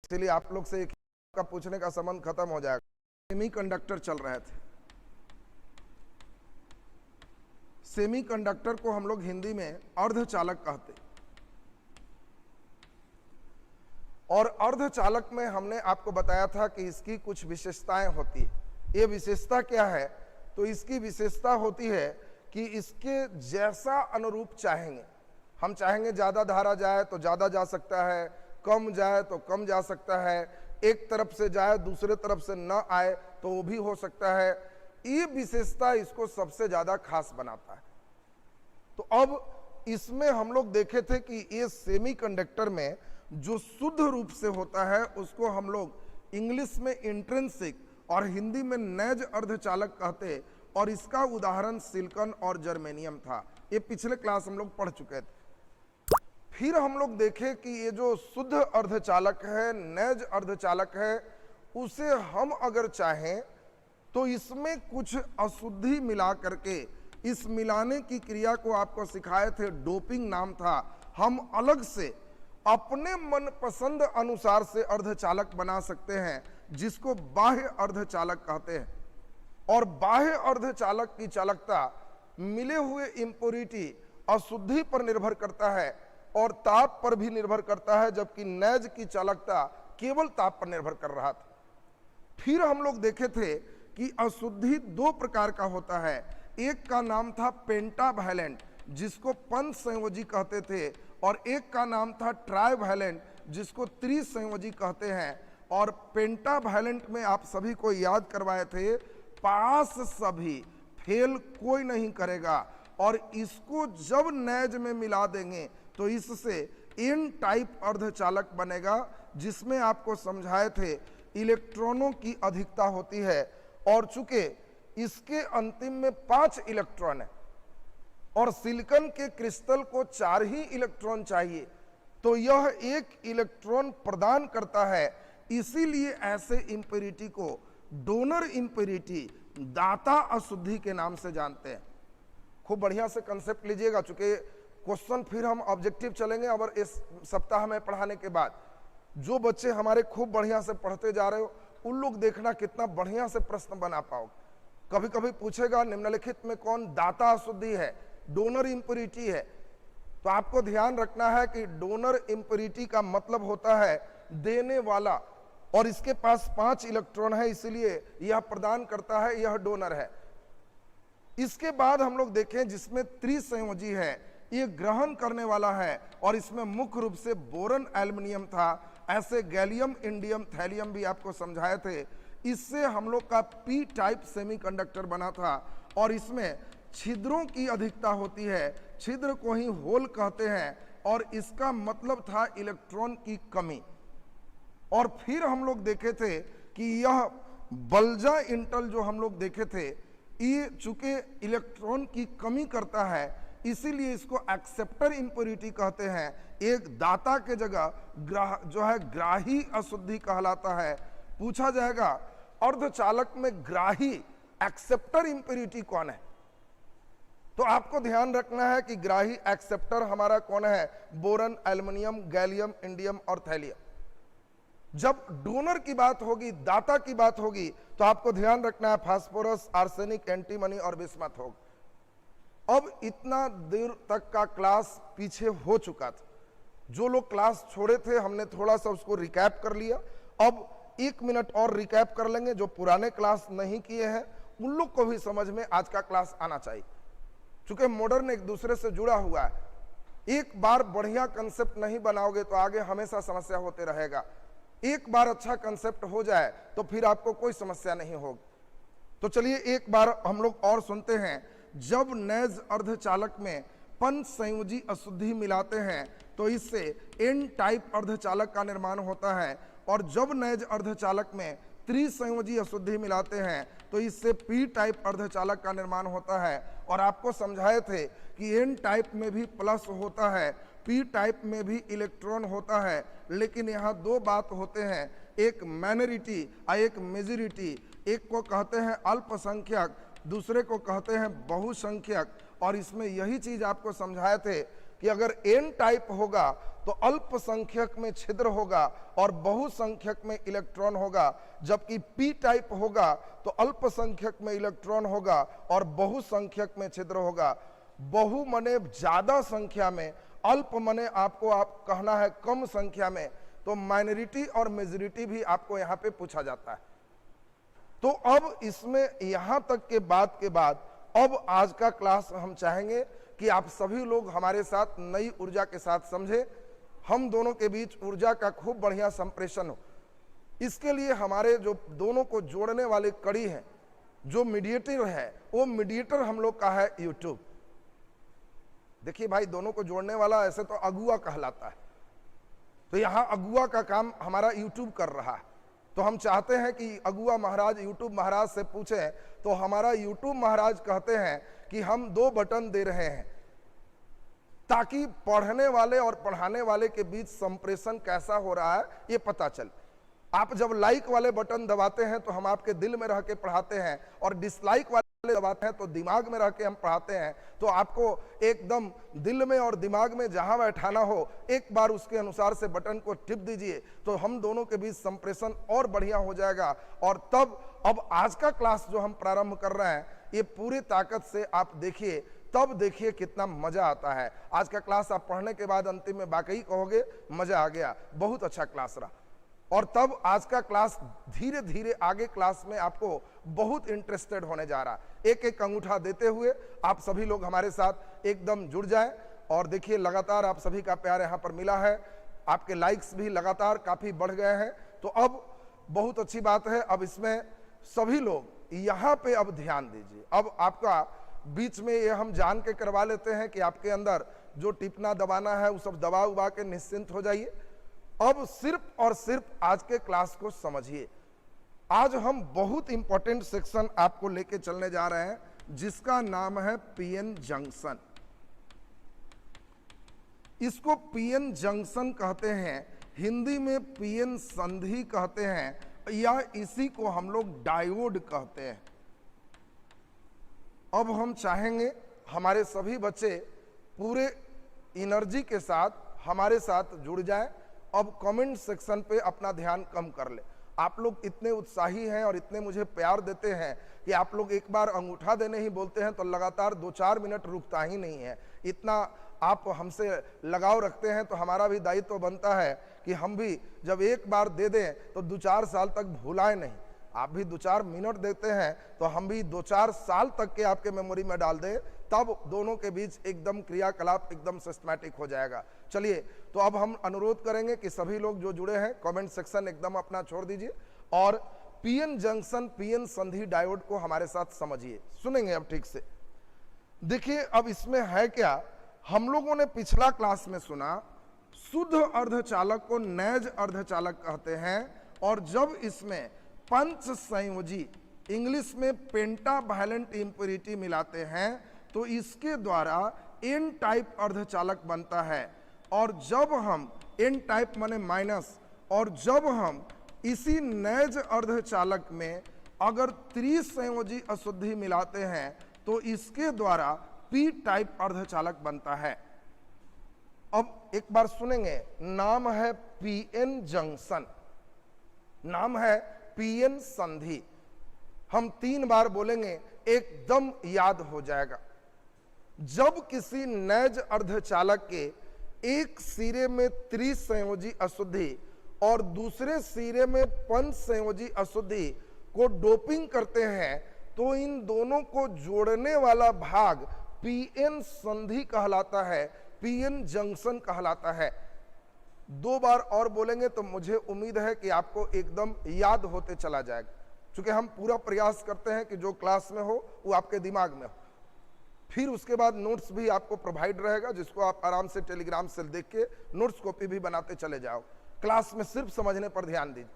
इसीलिए आप लोग से एक का पूछने का संबंध खत्म हो जाएगा। सेमीकंडक्टर चल रहे थे। सेमीकंडक्टर को हम लोग हिंदी में अर्धचालक कहते, और अर्धचालक में हमने आपको बताया था कि इसकी कुछ विशेषताएं होती है। ये विशेषता क्या है? तो इसकी विशेषता होती है कि इसके जैसा अनुरूप चाहेंगे, हम चाहेंगे ज्यादा धारा जाए तो ज्यादा जा सकता है, कम जाए तो कम जा सकता है, एक तरफ से जाए दूसरे तरफ से न आए तो वो भी हो सकता है। ये विशेषता इसको सबसे ज्यादा खास बनाता है। तो अब इसमें हम लोग देखे थे कि ये सेमीकंडक्टर में जो शुद्ध रूप से होता है उसको हम लोग इंग्लिश में इंट्रिंसिक और हिंदी में नैज अर्धचालक कहते, और इसका उदाहरण सिलिकॉन और जर्मेनियम था। ये पिछले क्लास हम लोग पढ़ चुके थे। फिर हम लोग देखे कि ये जो शुद्ध अर्धचालक है, नैज अर्धचालक है, उसे हम अगर चाहें तो इसमें कुछ अशुद्धि मिला करके, इस मिलाने की क्रिया को आपको सिखाए थे, डोपिंग नाम था, हम अलग से अपने मनपसंद अनुसार से अर्धचालक बना सकते हैं, जिसको बाह्य अर्धचालक कहते हैं। और बाह्य अर्धचालक की चालकता मिले हुए इंप्योरिटी, अशुद्धि पर निर्भर करता है और ताप पर भी निर्भर करता है, जबकि नैज की चालकता केवल ताप पर निर्भर कर रहा था। फिर हम लोग देखे थे कि अशुद्धि दो प्रकार का होता है। एक का नाम था पेंटावैलेंट, जिसको पंचसंयोजी कहते थे, और एक का नाम था ट्राइवैलेंट, जिसको त्रिसंयोजी कहते हैं। और पेंटावैलेंट में आप सभी को याद करवाए थे, पास सभी, फेल कोई नहीं करेगा। और इसको जब नैज में मिला देंगे तो इससे एन टाइप अर्धचालक बनेगा, जिसमें आपको समझाए थे इलेक्ट्रॉनों की अधिकता होती है, और चूंकि इसके अंतिम में 5 इलेक्ट्रॉन है और सिलिकॉन के क्रिस्टल को 4 ही इलेक्ट्रॉन चाहिए, तो यह 1 इलेक्ट्रॉन प्रदान करता है। इसीलिए ऐसे इंप्योरिटी को डोनर इंप्योरिटी, दाता अशुद्धि के नाम से जानते हैं। खूब बढ़िया से कंसेप्ट लीजिएगा, चूंकि क्वेश्चन फिर हम ऑब्जेक्टिव चलेंगे। और इस सप्ताह में पढ़ाने के बाद जो बच्चे हमारे खूब बढ़िया से पढ़ते जा रहे हो, उन लोग देखना कितना बढ़िया से प्रश्न बना पाओगे। कभी कभी पूछेगा निम्नलिखित में कौन दाता अशुद्धि है, डोनर इंप्योरिटी है, तो आपको ध्यान रखना है कि डोनर इंप्योरिटी का मतलब होता है देने वाला, और इसके पास 5 इलेक्ट्रॉन है, इसलिए यह प्रदान करता है, यह डोनर है। इसके बाद हम लोग देखें जिसमें त्रिसंयोजी है, ये ग्रहण करने वाला है, और इसमें मुख्य रूप से बोरन एल्युमिनियम था। ऐसे गैलियम, इंडियम, थैलियम भी आपको समझाए थे। इससे हम लोग का पी टाइप सेमीकंडक्टर बना था, और इसमें छिद्रों की अधिकता होती है, छिद्र को ही होल कहते हैं, और इसका मतलब था इलेक्ट्रॉन की कमी। और फिर हम लोग देखे थे कि यह बल्जा इंटल जो हम लोग देखे थे, ये चूंकि इलेक्ट्रॉन की कमी करता है, इसीलिए इसको एक्सेप्टर इंप्योरिटी कहते हैं। एक दाता के जगह जो है ग्राही अशुद्धि कहलाता है। पूछा जाएगा अर्धचालक में ग्राही एक्सेप्टर इंप्योरिटी कौन है, तो आपको ध्यान रखना है कि ग्राही एक्सेप्टर हमारा कौन है, बोरन, एल्युमिनियम, गैलियम, इंडियम और थैलियम। जब डोनर की बात होगी, दाता की बात होगी, तो आपको ध्यान रखना है फास्फोरस, आर्सेनिक, एंटीमनी और बिस्मथ होगा। अब इतना देर तक का क्लास पीछे हो चुका था, जो लोग क्लास छोड़े थे हमने थोड़ा सा उसको रिकैप कर लिया। अब 1 मिनट और रिकैप कर लेंगे। जो पुराने क्लास नहीं किए हैं उन लोग को भी समझ में आज का क्लास आना चाहिए, क्योंकि मॉडर्न एक दूसरे से जुड़ा हुआ है। एक बार बढ़िया कंसेप्ट नहीं बनाओगे तो आगे हमेशा समस्या होते रहेगा। एक बार अच्छा कंसेप्ट हो जाए तो फिर आपको कोई समस्या नहीं होगी। तो चलिए एक बार हम लोग और सुनते हैं। जब नैज अर्धचालक में पंचसंयोजी अशुद्धि मिलाते हैं तो इससे एन टाइप अर्धचालक का निर्माण होता है, और जब नैज अर्धचालक में त्रिसंयोजी अशुद्धि मिलाते हैं तो इससे पी टाइप अर्धचालक का निर्माण होता है। और आपको समझाए थे कि एन टाइप में भी प्लस होता है, पी टाइप में भी इलेक्ट्रॉन होता है, लेकिन यहाँ 2 बात होते हैं, एक माइनॉरिटी और एक मेजॉरिटी। एक को कहते हैं अल्पसंख्यक, दूसरे को कहते हैं बहुसंख्यक। और इसमें यही चीज आपको समझाए थे कि अगर एन टाइप होगा तो अल्पसंख्यक में छिद्र होगा और बहुसंख्यक में इलेक्ट्रॉन होगा, जबकि पी टाइप होगा तो अल्पसंख्यक में इलेक्ट्रॉन होगा और बहुसंख्यक में छिद्र होगा। बहु मने ज्यादा संख्या में, अल्प मने आपको आप कहना है कम संख्या में, तो माइनॉरिटी और मेजॉरिटी भी आपको यहां पे पूछा जाता है। तो अब इसमें यहां तक के बाद अब आज का क्लास हम चाहेंगे कि आप सभी लोग हमारे साथ नई ऊर्जा के साथ समझे, हम दोनों के बीच ऊर्जा का खूब बढ़िया संप्रेषण हो। इसके लिए हमारे जो दोनों को जोड़ने वाले कड़ी है, जो मीडिएटर है, वो मीडिएटर हम लोग का है यूट्यूब। देखिए भाई, दोनों को जोड़ने वाला ऐसे तो अगुआ कहलाता है, तो यहां अगुआ का काम हमारा यूट्यूब कर रहा है। तो हम चाहते हैं कि अगुआ महाराज यूट्यूब महाराज से पूछें, तो हमारा यूट्यूब महाराज कहते हैं कि हम 2 बटन दे रहे हैं ताकि पढ़ने वाले और पढ़ाने वाले के बीच संप्रेषण कैसा हो रहा है ये पता चले। आप जब लाइक वाले बटन दबाते हैं तो हम आपके दिल में रह के पढ़ाते हैं, और डिसलाइक वाले दबाते हैं तो दिमाग में रह के हम पढ़ाते हैं। तो आपको एकदम दिल में और दिमाग में जहां बैठाना हो, एक बार उसके अनुसार से बटन को टिप दीजिए, तो हम दोनों के बीच संप्रेषण और बढ़िया हो जाएगा। और तब अब आज का क्लास जो हम प्रारंभ कर रहे हैं, ये पूरी ताकत से आप देखिए, तब देखिए कितना मजा आता है। आज का क्लास आप पढ़ने के बाद अंतिम में वाकई कहोगे मजा आ गया, बहुत अच्छा क्लास रहा। और तब आज का क्लास धीरे धीरे आगे क्लास में आपको बहुत इंटरेस्टेड होने जा रहा है। एक एक अंगूठा देते हुए आप सभी लोग हमारे साथ एकदम जुड़ जाएं। और देखिए लगातार आप सभी का प्यार यहाँ पर मिला है, आपके लाइक्स भी लगातार काफी बढ़ गए हैं। तो अब बहुत अच्छी बात है, अब इसमें सभी लोग यहाँ पे अब ध्यान दीजिए। अब आपका बीच में ये हम जान के करवा लेते हैं कि आपके अंदर जो टिपना दबाना है वो सब दबा उबा के निश्चिंत हो जाइए। अब सिर्फ और सिर्फ आज के क्लास को समझिए। आज हम बहुत इंपॉर्टेंट सेक्शन आपको लेके चलने जा रहे हैं, जिसका नाम है पीएन जंक्शन। इसको पीएन जंक्शन कहते हैं, हिंदी में पीएन संधि कहते हैं, या इसी को हम लोग डायोड कहते हैं। अब हम चाहेंगे हमारे सभी बच्चे पूरे एनर्जी के साथ हमारे साथ जुड़ जाएं। अब कमेंट सेक्शन पे अपना ध्यान कम कर ले। आप लोग इतने उत्साही हैं और इतने मुझे प्यार देते हैं कि आप लोग एक बार अंगूठा देने ही बोलते हैं तो लगातार 2-4 मिनट रुकता ही नहीं है। इतना आप हमसे लगाव रखते हैं, तो हमारा भी दायित्व तो बनता है कि हम भी जब एक बार दे दें तो 2-4 साल तक भुलाएं नहीं। आप भी 2-4 मिनट देते हैं तो हम भी 2-4 साल तक के आपके मेमोरी में डाल दें, तब दोनों के बीच एकदम क्रियाकलाप एकदम सिस्टमैटिक हो जाएगा। चलिए, तो अब हम अनुरोध करेंगे कि सभी लोग जो जुड़े हैं कमेंट सेक्शन एकदम अपना छोड़ दीजिए और पीएन जंक्शन, पीएन संधि डायोड को हमारे साथ समझिए। सुनेंगे अब ठीक से। देखिए अब इसमें है क्या, हम लोगों ने पिछला क्लास में सुना शुद्ध अर्धचालक को नैज अर्धचालक कहते हैं, और जब इसमें पंच संयोजी इंग्लिश में पेंटावैलेंट इंप्योरिटी मिलाते हैं तो इसके द्वारा एन टाइप अर्धचालक बनता है। और जब हम एन टाइप माने माइनस, और जब हम इसी नैज अर्धचालक में अगर त्रिसंयोजी अशुद्धि मिलाते हैं तो इसके द्वारा पी टाइप अर्धचालक बनता है। अब एक बार सुनेंगे, नाम है पीएन जंक्शन, नाम है पीएन संधि। हम 3 बार बोलेंगे, एकदम याद हो जाएगा। जब किसी नैज अर्धचालक के एक सिरे में त्रिसंयोजी अशुद्धि और दूसरे सिरे में पंचसंयोजी अशुद्धि को डोपिंग करते हैं तो इन दोनों को जोड़ने वाला भाग पीएन संधि कहलाता है, पीएन जंक्शन कहलाता है। 2 बार और बोलेंगे तो मुझे उम्मीद है कि आपको एकदम याद होते चला जाएगा, क्योंकि हम पूरा प्रयास करते हैं कि जो क्लास में हो वो आपके दिमाग में हो। फिर उसके बाद नोट्स भी आपको प्रोवाइड रहेगा, जिसको आप आराम से टेलीग्राम से देख के नोट्स कॉपी भी बनाते चले जाओ। क्लास में सिर्फ समझने पर ध्यान दीजिए,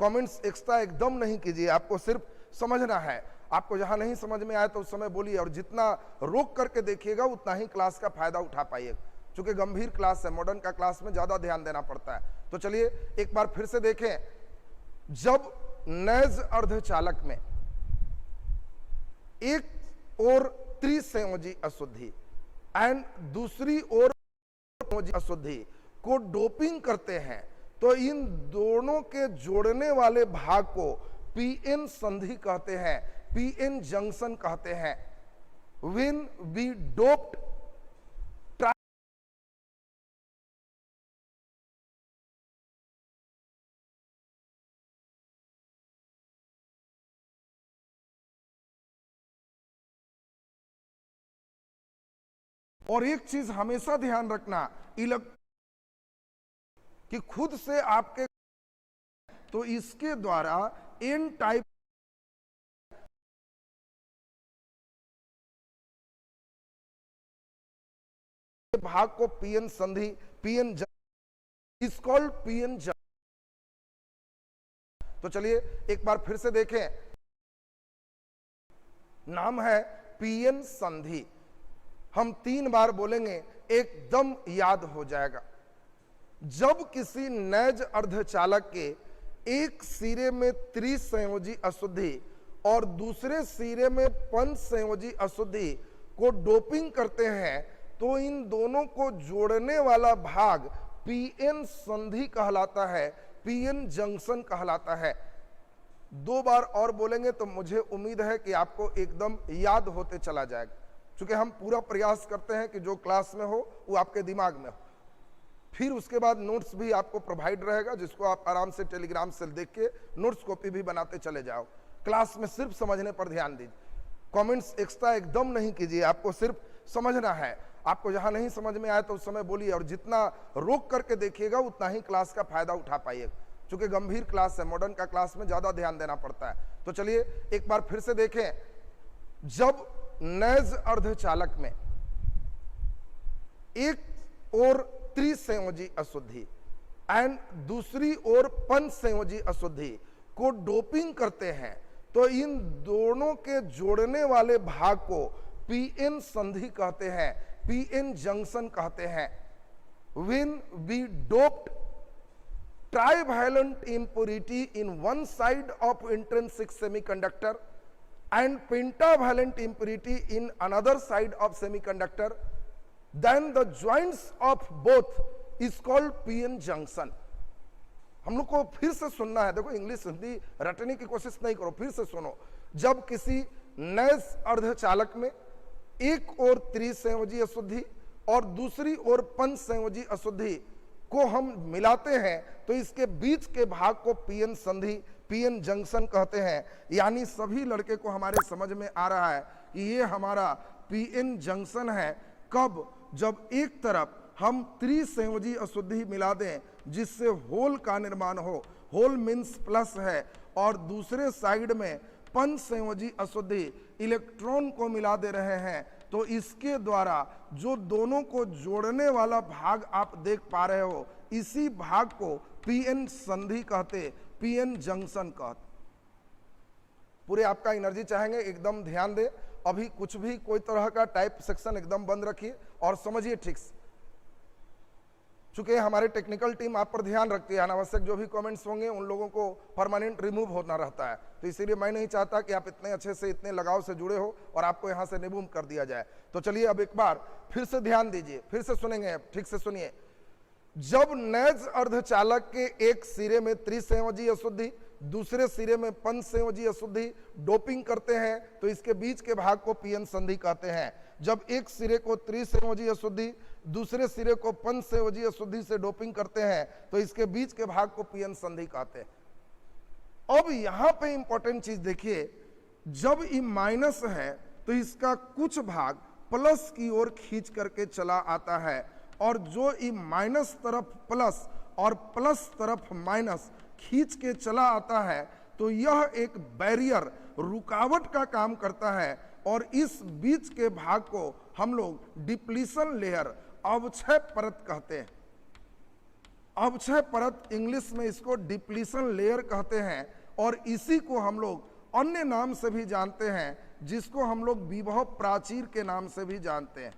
कमेंट्स एक्स्ट्रा एकदम नहीं कीजिए, आपको सिर्फ समझना है। आपको जहां नहीं समझ में आए तो उस समय बोलिए, और जितना रोक करके देखिएगा उतना ही क्लास का फायदा उठा पाइएगा, क्योंकि गंभीर क्लास है, मॉडर्न का क्लास में ज्यादा ध्यान देना पड़ता है। तो चलिए एक बार फिर से देखें, जब नैज अर्धचालक में एक और त्रिसंयोजी अशुद्धि एंड दूसरी ओर अशुद्धि को डोपिंग करते हैं तो इन दोनों के जोड़ने वाले भाग को पीएन संधि कहते हैं, पीएन जंक्शन कहते हैं। When we doped और एक चीज हमेशा ध्यान रखना, कि खुद से आपके तो इसके द्वारा एन टाइप भाग को पीएन संधि, पीएन इज कॉल्ड पीएन। तो चलिए एक बार फिर से देखें, नाम है पीएन संधि। हम 3 बार बोलेंगे, एकदम याद हो जाएगा। जब किसी नैज अर्धचालक के एक सिरे में त्रिसंयोजी अशुद्धि और दूसरे सिरे में पंचसंयोजी अशुद्धि को डोपिंग करते हैं तो इन दोनों को जोड़ने वाला भाग पीएन संधि कहलाता है, पीएन जंक्शन कहलाता है। 2 बार और बोलेंगे तो मुझे उम्मीद है कि आपको एकदम याद होते चला जाएगा, क्योंकि हम पूरा प्रयास करते हैं कि जो क्लास में हो वो आपके दिमाग में हो। फिर उसके बाद नोट्स भी आपको प्रोवाइड रहेगा, जिसको आप आराम से टेलीग्राम से देख के नोट्स कॉपी भी बनाते चले जाओ। क्लास में सिर्फ समझने पर ध्यान दीजिए, कमेंट्स एक्स्ट्रा एकदम नहीं कीजिए, आपको सिर्फ समझना है। आपको जहां नहीं समझ में आए तो उस समय बोलिए, और जितना रोक करके देखिएगा उतना ही क्लास का फायदा उठा पाइएगा, क्योंकि गंभीर क्लास है, मॉडर्न का क्लास में ज्यादा ध्यान देना पड़ता है। तो चलिए एक बार फिर से देखें, जब नैज अर्धचालक में एक और त्रिसंयोजी अशुद्धि एंड दूसरी ओर पंचसंयोजी अशुद्धि को डोपिंग करते हैं तो इन दोनों के जोड़ने वाले भाग को पीएन संधि कहते हैं, पीएन जंक्शन कहते हैं। When we doped trivalent impurity in one side of intrinsic semiconductor and pentavalent impurity in another side of semiconductor, then the joints of both is called PN junction। हम लोग को फिर से सुनना है, देखो इंग्लिश हिंदी रटने की कोशिश नहीं करो, फिर से सुनो। जब किसी नैज अर्धचालक में एक और त्रिसंयोजी अशुद्धि और दूसरी ओर पंचसंयोजी अशुद्धि को हम मिलाते हैं तो इसके बीच के भाग को पीएन संधि, पीएन जंक्शन कहते हैं। यानी सभी लड़के को हमारे समझ में आ रहा है कि ये हमारा पीएन जंक्शन है। कब? जब एक तरफ हम त्रिसंयोजी अशुद्धि मिला दें जिससे होल का निर्माण हो, होल मीन्स प्लस है, और दूसरे साइड में पंचसंयोजी अशुद्धि इलेक्ट्रॉन को मिला दे रहे हैं, तो इसके द्वारा जो दोनों को जोड़ने वाला भाग आप देख पा रहे हो, इसी भाग को पीएन संधि कहते, पीएन जंक्शन कहते। पूरे आपका एनर्जी चाहेंगे, एकदम ध्यान दे। अभी कुछ भी कोई तरह का टाइप सेक्शन एकदम बंद रखिए और समझिए ठीक से, चूंकि हमारे टेक्निकल टीम आप पर ध्यान रखती है। अनावश्यक जो भी कमेंट्स होंगे उन लोगों को परमानेंट रिमूव होना रहता है, तो इसीलिए मैं नहीं चाहता कि आप इतने अच्छे से, इतने लगाव से जुड़े हो और आपको यहां से रिमूव कर दिया जाए। तो चलिए अब एक बार फिर से ध्यान दीजिए, फिर से सुनेंगे, ठीक से सुनिए। जब नैज अर्धचालक के एक सिरे में त्रिसंयोजी अशुद्धि, दूसरे सिरे में पंचसंयोजी अशुद्धि डोपिंग करते हैं तो इसके बीच के भाग को पीएन संधि कहते हैं। जब एक सिरे को त्रिसंयोजी अशुद्धि, दूसरे सिरे को पंचसंयोजी अशुद्धि से डोपिंग करते हैं तो इसके बीच के भाग को पीएन संधि कहते हैं। अब यहां पे इंपॉर्टेंट चीज देखिए, जब ई माइनस है तो इसका कुछ भाग प्लस की ओर खींच करके चला आता है, और जो ई माइनस तरफ प्लस और प्लस तरफ माइनस खींच के चला आता है तो यह एक बैरियर, रुकावट का काम करता है, और इस बीच के भाग को हम लोग डिप्लीशन लेयर, अवक्षय परत कहते हैं। अवक्षय परत इंग्लिश में इसको डिप्लीशन लेयर कहते हैं, और इसी को हम लोग अन्य नाम से भी जानते हैं, जिसको हम लोग विभव प्राचीर के नाम से भी जानते हैं।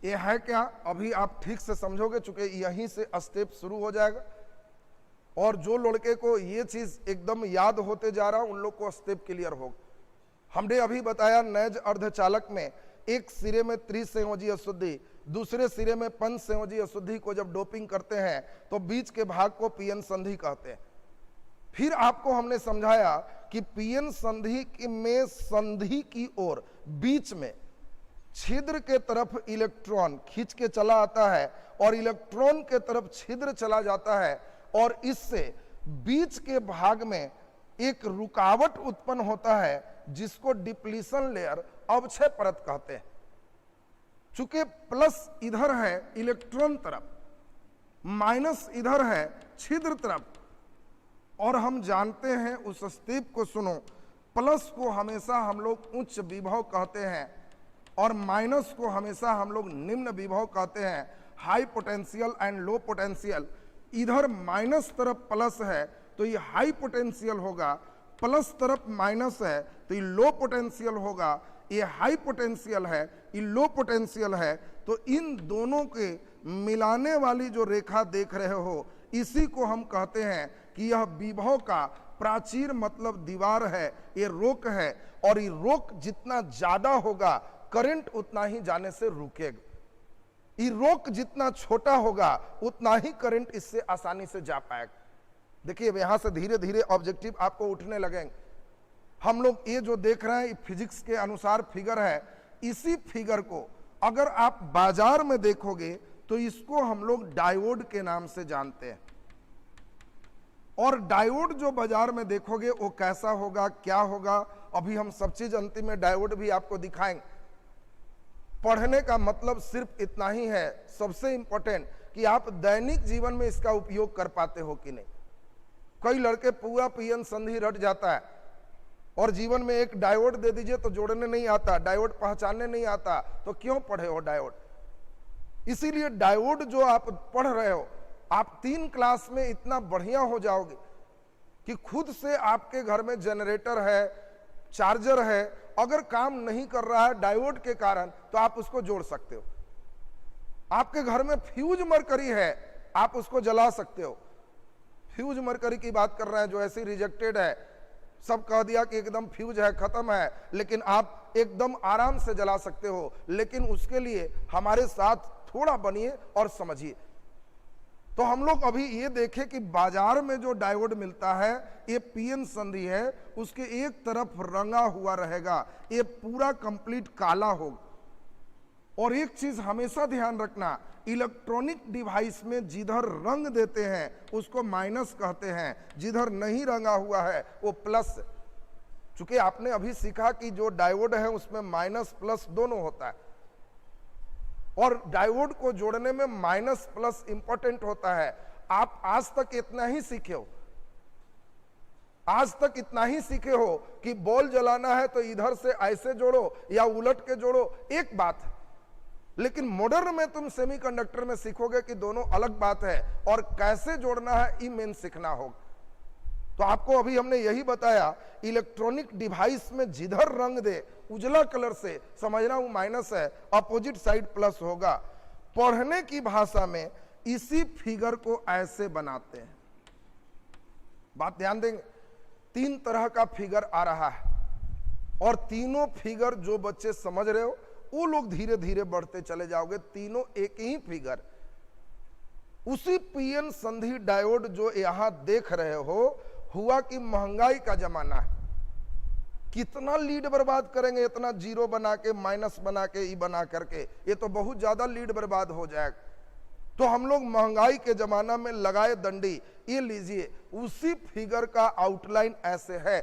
ये है क्या, अभी आप ठीक से समझोगे, चूंकि यहीं से स्टेप शुरू हो जाएगा। और जो लड़के को ये चीज एकदम याद होते जा रहा उन लोग को स्टेप क्लियर होगा। हमने अभी बताया नैज अर्धचालक में एक सिरे में त्रिसंयोजी अशुद्धि, दूसरे सिरे में पंचसंयोजी अशुद्धि को जब डोपिंग करते हैं तो बीच के भाग को पीएन संधि कहते हैं। फिर आपको हमने समझाया कि पीएन संधि में संधि की ओर बीच में छिद्र के तरफ इलेक्ट्रॉन खींच के चला आता है और इलेक्ट्रॉन के तरफ छिद्र चला जाता है, और इससे बीच के भाग में एक रुकावट उत्पन्न होता है जिसको डिप्लीशन लेयर, अवक्षय परत कहते हैं। चूंकि प्लस इधर है इलेक्ट्रॉन तरफ, माइनस इधर है छिद्र तरफ, और हम जानते हैं उस स्टेप को सुनो, प्लस को हमेशा हम लोग उच्च विभव कहते हैं और माइनस को हमेशा हम लोग निम्न विभव कहते हैं, high potential and low potential. इधर माइनस तरफ प्लस है तो ये हाई पोटेंशियल होगा, प्लस तरफ माइनस है तो ये लो पोटेंशियल होगा, ये हाई पोटेंशियल है, ये लो पोटेंशियल है। तो इन दोनों के मिलाने वाली जो रेखा देख रहे हो, इसी को हम कहते हैं कि यह विभव का प्राचीर मतलब दीवार है, ये रोक है, और ये रोक जितना ज्यादा होगा करंट उतना ही जाने से रुकेगा। ये रोक जितना छोटा होगा उतना ही करंट इससे आसानी से जा पाएगा। देखिए यहां से धीरे धीरे ऑब्जेक्टिव आपको उठने लगेंगे। हम लोग ये जो देख रहे हैं फिजिक्स के अनुसार फिगर है, इसी फिगर को अगर आप बाजार में देखोगे तो इसको हम लोग डायोड के नाम से जानते हैं। और डायोड जो बाजार में देखोगे वो कैसा होगा, क्या होगा, अभी हम सब चीज अंतिम में डायोड भी आपको दिखाएंगे। पढ़ने का मतलब सिर्फ इतना ही है, सबसे इंपॉर्टेंट कि आप दैनिक जीवन में इसका उपयोग कर पाते हो कि नहीं। कई लड़के पूरा पीएन संधि रट जाता है और जीवन में एक डायोड दे दीजिए तो जोड़ने नहीं आता, डायोड पहचानने नहीं आता, तो क्यों पढ़े हो डायोड। इसीलिए डायोड जो आप पढ़ रहे हो, आप 3 क्लास में इतना बढ़िया हो जाओगे कि खुद से आपके घर में जनरेटर है, चार्जर है, अगर काम नहीं कर रहा है डायोड के कारण तो आप उसको जोड़ सकते हो। आपके घर में फ्यूज मरकरी है, आप उसको जला सकते हो। फ्यूज मरकरी की बात कर रहे हैं जो ऐसी रिजेक्टेड है, सब कह दिया कि एकदम फ्यूज है, खत्म है, लेकिन आप एकदम आराम से जला सकते हो। लेकिन उसके लिए हमारे साथ थोड़ा बनिए और समझिए। तो हम लोग अभी ये देखें कि बाजार में जो डायोड मिलता है ये पीएन संधि है, उसके एक तरफ रंगा हुआ रहेगा, ये पूरा कंप्लीट काला होगा। और एक चीज हमेशा ध्यान रखना, इलेक्ट्रॉनिक डिवाइस में जिधर रंग देते हैं उसको माइनस कहते हैं, जिधर नहीं रंगा हुआ है वो प्लस। चूंकि आपने अभी सीखा कि जो डायोड है उसमें माइनस प्लस दोनों होता है, और डायोड को जोड़ने में माइनस प्लस इंपॉर्टेंट होता है। आप आज तक इतना ही सीखे हो, आज तक इतना ही सीखे हो कि बॉल जलाना है तो इधर से ऐसे जोड़ो या उलट के जोड़ो, एक बात है। लेकिन मॉडर्न में तुम सेमीकंडक्टर में सीखोगे कि दोनों अलग बात है, और कैसे जोड़ना है ये मेन सीखना होगा। तो आपको अभी हमने यही बताया, इलेक्ट्रॉनिक डिवाइस में जिधर रंग दे उजला कलर से समझना वो माइनस है, अपोजिट साइड प्लस होगा। पढ़ने की भाषा में इसी फिगर को ऐसे बनाते हैं। बात ध्यान देंगे, 3 तरह का फिगर आ रहा है, और तीनों फिगर जो बच्चे समझ रहे हो वो लोग धीरे धीरे बढ़ते चले जाओगे। तीनों एक ही फिगर, उसी पीएन संधि डायोड जो यहां देख रहे हो। हुआ कि महंगाई का जमाना है, कितना लीड बर्बाद करेंगे, इतना जीरो बना के, माइनस बना के, ई बना करके, ये तो बहुत ज्यादा लीड बर्बाद हो जाएगा। तो हम लोग महंगाई के जमाना में लगाए डंडी, ये लीजिए उसी फिगर का आउटलाइन ऐसे है।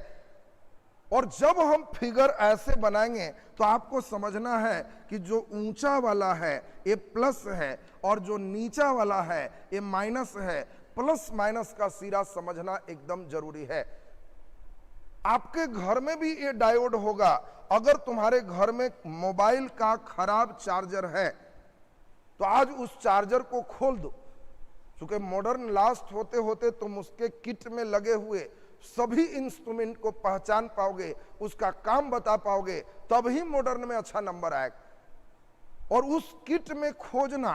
और जब हम फिगर ऐसे बनाएंगे तो आपको समझना है कि जो ऊंचा वाला है ये प्लस है और जो नीचा वाला है ये माइनस है। प्लस माइनस का सिरा समझना एकदम जरूरी है। आपके घर में भी ये डायोड होगा। अगर तुम्हारे घर में मोबाइल का खराब चार्जर है तो आज उस चार्जर को खोल दो, क्योंकि मॉडर्न लास्ट होते होते तुम उसके किट में लगे हुए सभी इंस्ट्रूमेंट को पहचान पाओगे, उसका काम बता पाओगे, तब ही मॉडर्न में अच्छा नंबर आएगा। और उस किट में खोजना,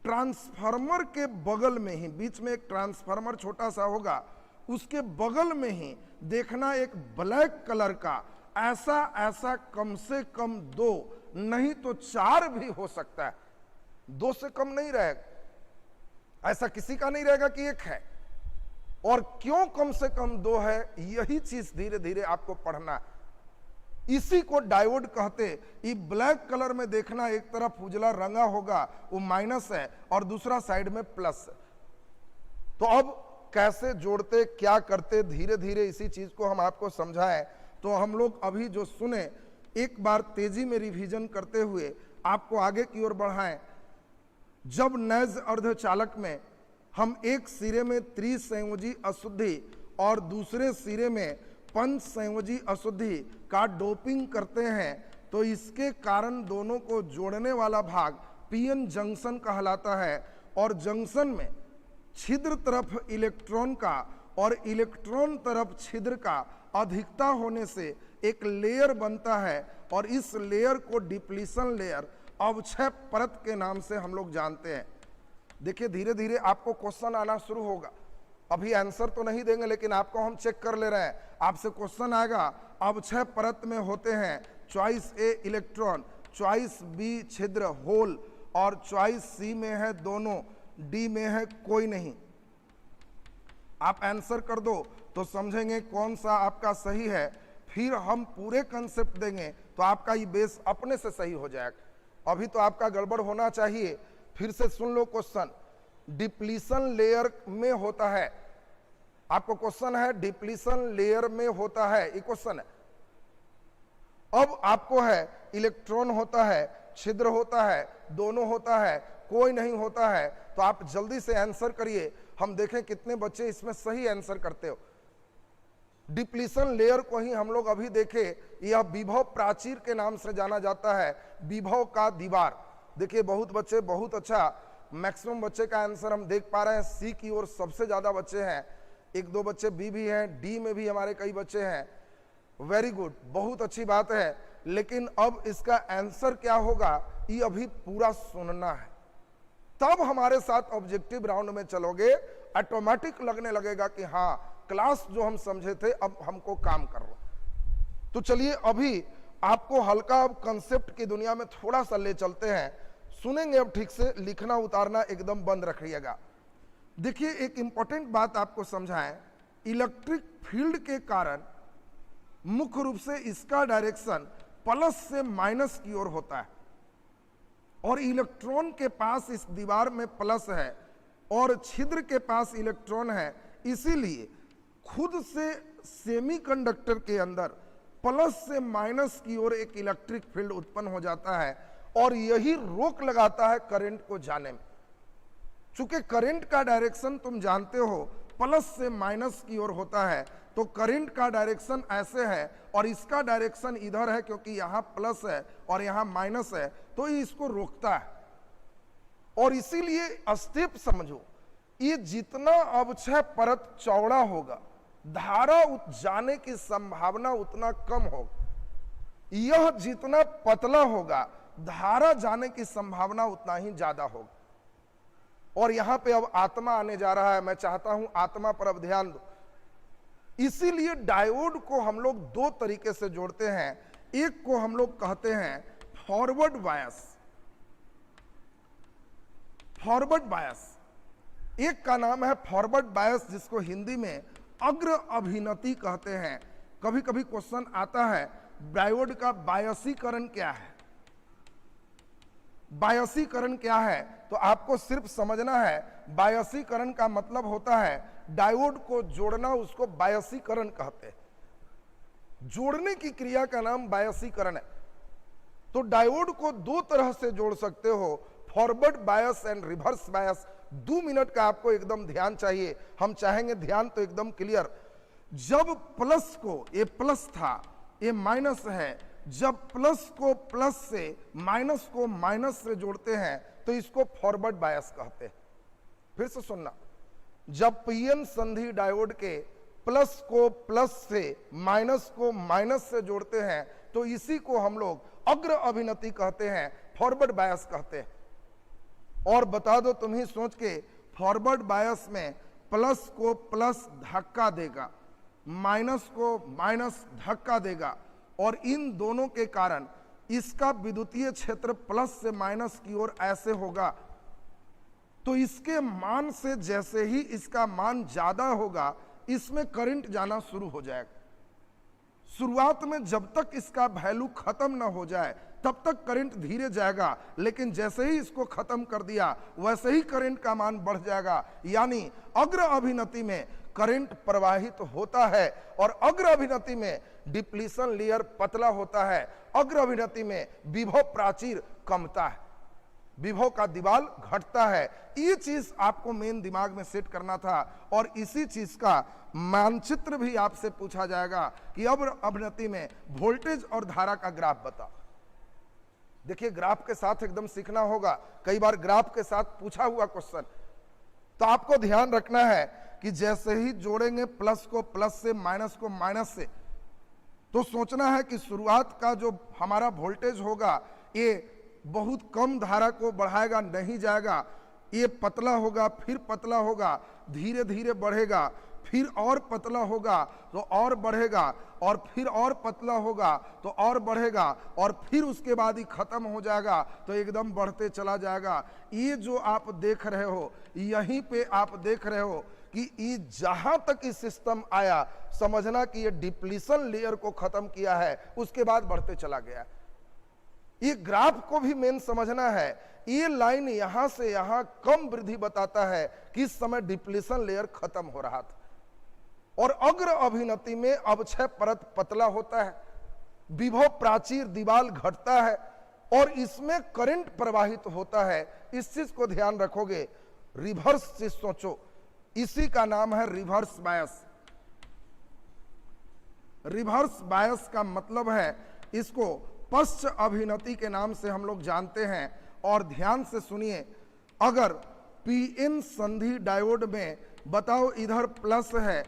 ट्रांसफार्मर के बगल में ही, बीच में एक ट्रांसफार्मर छोटा सा होगा, उसके बगल में ही देखना एक ब्लैक कलर का ऐसा ऐसा कम से कम 2 नहीं तो 4 भी हो सकता है, 2 से कम नहीं रहेगा। ऐसा किसी का नहीं रहेगा कि 1 है। और क्यों कम से कम 2 है, यही चीज धीरे धीरे आपको पढ़ना है। इसी को डायोड कहते। ये ब्लैक कलर में देखना, एक तरफ उजला रंगा होगा वो माइनस है और दूसरा साइड में प्लस है। तो अब कैसे जोड़ते, क्या करते, धीरे धीरे इसी चीज को हम आपको समझाएं। तो हम लोग अभी जो सुने एक बार तेजी में रिवीजन करते हुए आपको आगे की ओर बढ़ाएं। जब नैज अर्धचालक में हम एक सिरे में त्रिसंयोजी अशुद्धि और दूसरे सिरे में पंचसंयोजी अशुद्धि का डोपिंग करते हैं तो इसके कारण दोनों को जोड़ने वाला भाग पीएन जंक्शन कहलाता है। और जंक्शन में छिद्र तरफ इलेक्ट्रॉन का और इलेक्ट्रॉन तरफ छिद्र का अधिकता होने से एक लेयर बनता है और इस लेयर को डिप्लीशन लेयर, अवक्षय परत के नाम से हम लोग जानते हैं। देखिए धीरे धीरे आपको क्वेश्चन आना शुरू होगा। अभी आंसर तो नहीं देंगे लेकिन आपको हम चेक कर ले रहे हैं। आपसे क्वेश्चन आएगा, अवक्षय परत में होते हैं चॉइस ए इलेक्ट्रॉन, चॉइस बी छिद्र होल और चॉइस सी में है दोनों, डी में है कोई नहीं। आप आंसर कर दो तो समझेंगे कौन सा आपका सही है, फिर हम पूरे कंसेप्ट देंगे तो आपका ये बेस अपने से सही हो जाएगा। अभी तो आपका गड़बड़ होना चाहिए। फिर से सुन लो क्वेश्चन, डिप्लीशन लेयर में होता है। आपको क्वेश्चन है डिप्लीशन लेयर में होता है, ये क्वेश्चन है। अब आपको है इलेक्ट्रॉन होता है, छिद्र होता है, दोनों होता है, कोई नहीं होता है। तो आप जल्दी से आंसर करिए, हम देखें कितने बच्चे इसमें सही आंसर करते हो। डिप्लीशन लेयर को ही हम लोग अभी देखे, यह विभव प्राचीर के नाम से जाना जाता है, विभव का दीवार। देखिए बहुत बच्चे, बहुत अच्छा, मैक्सिमम बच्चे का आंसर हम देख पा रहे हैं सी की ओर सबसे ज्यादा बच्चे हैं, 1-2 बच्चे बी भी हैं, डी में भी हमारे कई बच्चे हैं। वेरी गुड, बहुत अच्छी बात है। लेकिन अब इसका आंसर क्या होगा ये अभी पूरा सुनना है, तब हमारे साथ ऑब्जेक्टिव राउंड में चलोगे, ऑटोमेटिक लगने लगेगा कि हाँ क्लास जो हम समझे थे अब हमको काम कर रहा। तो चलिए अभी आपको हल्का अब कंसेप्ट की दुनिया में थोड़ा सा ले चलते हैं। सुनेंगे अब ठीक से, लिखना उतारना एकदम बंद रखिएगा। देखिए एक इंपॉर्टेंट बात आपको समझाएं, इलेक्ट्रिक फील्ड के कारण मुख्य रूप से इसका डायरेक्शन प्लस से माइनस की ओर होता है और इलेक्ट्रॉन के पास इस दीवार में प्लस है और छिद्र के पास इलेक्ट्रॉन है। इसीलिए खुद से सेमीकंडक्टर के अंदर प्लस से माइनस की ओर एक इलेक्ट्रिक फील्ड उत्पन्न हो जाता है और यही रोक लगाता है करंट को जाने में। चूंकि करंट का डायरेक्शन तुम जानते हो प्लस से माइनस की ओर होता है, तो करंट का डायरेक्शन ऐसे है और इसका डायरेक्शन इधर है, क्योंकि यहां प्लस है और यहां माइनस है, तो ये इसको रोकता है। और इसीलिए स्टेप समझो, ये जितना अवक्षय परत चौड़ा होगा धारा जाने की संभावना उतना कम होगा, यह जितना पतला होगा धारा जाने की संभावना उतना ही ज्यादा होगा। और यहां पे अब आत्मा आने जा रहा है, मैं चाहता हूं आत्मा पर अब ध्यान दो। इसीलिए डायोड को हम लोग 2 तरीके से जोड़ते हैं। एक को हम लोग कहते हैं फॉरवर्ड बायस, फॉरवर्ड बायस। एक का नाम है फॉरवर्ड बायस, जिसको हिंदी में अग्र अभिनति कहते हैं। कभी कभी क्वेश्चन आता है डायोड का बायसीकरण क्या है। बायसीकरण क्या है तो आपको सिर्फ समझना है, बायसीकरण का मतलब होता है डायोड को जोड़ना, उसको बायसीकरण कहते हैं। जोड़ने की क्रिया का नाम बायसीकरण है। तो डायोड को 2 तरह से जोड़ सकते हो, forward bias and reverse bias. 2 minute का आपको एकदम ध्यान चाहिए, हम चाहेंगे ध्यान तो एकदम क्लियर। जब प्लस को, ये प्लस था ये माइनस है, जब प्लस को प्लस से माइनस को माइनस से जोड़ते हैं तो इसको फॉरवर्ड बायस कहते हैं। फिर से सुनना, जब पीएन संधि डायोड के प्लस को प्लस से माइनस को माइनस से जोड़ते हैं तो इसी को हम लोग अग्र अभिनति कहते हैं, फॉरवर्ड बायस कहते हैं। और बता दो तुम ही सोच के, फॉरवर्ड बायस में प्लस को प्लस धक्का देगा, माइनस को माइनस धक्का देगा, और इन दोनों के कारण इसका विद्युतीय क्षेत्र प्लस से माइनस की ओर ऐसे होगा, तो इसके मान से जैसे ही इसका मान ज्यादा होगा इसमें करंट जाना शुरू हो जाएगा। शुरुआत में जब तक इसका वैल्यू खत्म ना हो जाए तब तक करंट धीरे जाएगा, लेकिन जैसे ही इसको खत्म कर दिया वैसे ही करंट का मान बढ़ जाएगा। यानी अग्र अभिनति में करंट प्रवाहित होता है और अग्र अभिनति में डिप्लीशन लेयर पतला होता है, अग्र अभिनति में विभव प्राचीर कमता है, विभव का दीवाल घटता है। ये चीज आपको मेन दिमाग में सेट करना था और इसी चीज का मानचित्र भी आपसे पूछा जाएगा कि अब अभिनति में वोल्टेज और धारा का ग्राफ बता। देखिए ग्राफ के साथ एकदम सीखना होगा, कई बार ग्राफ के साथ पूछा हुआ क्वेश्चन, तो आपको ध्यान रखना है कि जैसे ही जोड़ेंगे प्लस को प्लस से, माइनस को माइनस से, तो सोचना है कि शुरुआत का जो हमारा वोल्टेज होगा ये बहुत कम धारा को बढ़ाएगा नहीं जाएगा, ये पतला होगा फिर पतला होगा, धीरे धीरे बढ़ेगा, फिर और पतला होगा तो और बढ़ेगा, और फिर और पतला होगा तो और बढ़ेगा, और फिर उसके बाद ही खत्म हो जाएगा तो एकदम बढ़ते चला जाएगा। ये जो आप देख रहे हो, यहीं पे आप देख रहे हो कि ये जहां तक इस सिस्टम आया समझना कि ये डिप्लीशन लेयर को खत्म किया है, उसके बाद बढ़ते चला गया। ये ग्राफ को भी मेन समझना है, ये लाइन यहां से यहां कम वृद्धि बताता है कि इस समय डिप्लीशन लेयर खत्म हो रहा था, और अग्र अभिनति में अवक्षय परत पतला होता है, विभव प्राचीर दीवाल घटता है और इसमें करंट प्रवाहित होता है। इस चीज को ध्यान रखोगे, रिवर्स से सोचो, इसी का नाम है रिवर्स बायस। रिवर्स बायस का मतलब है, इसको पश्च अभिनति के नाम से हम लोग जानते हैं। और ध्यान से सुनिए, अगर पीएन संधि डायोड में बताओ इधर प्लस है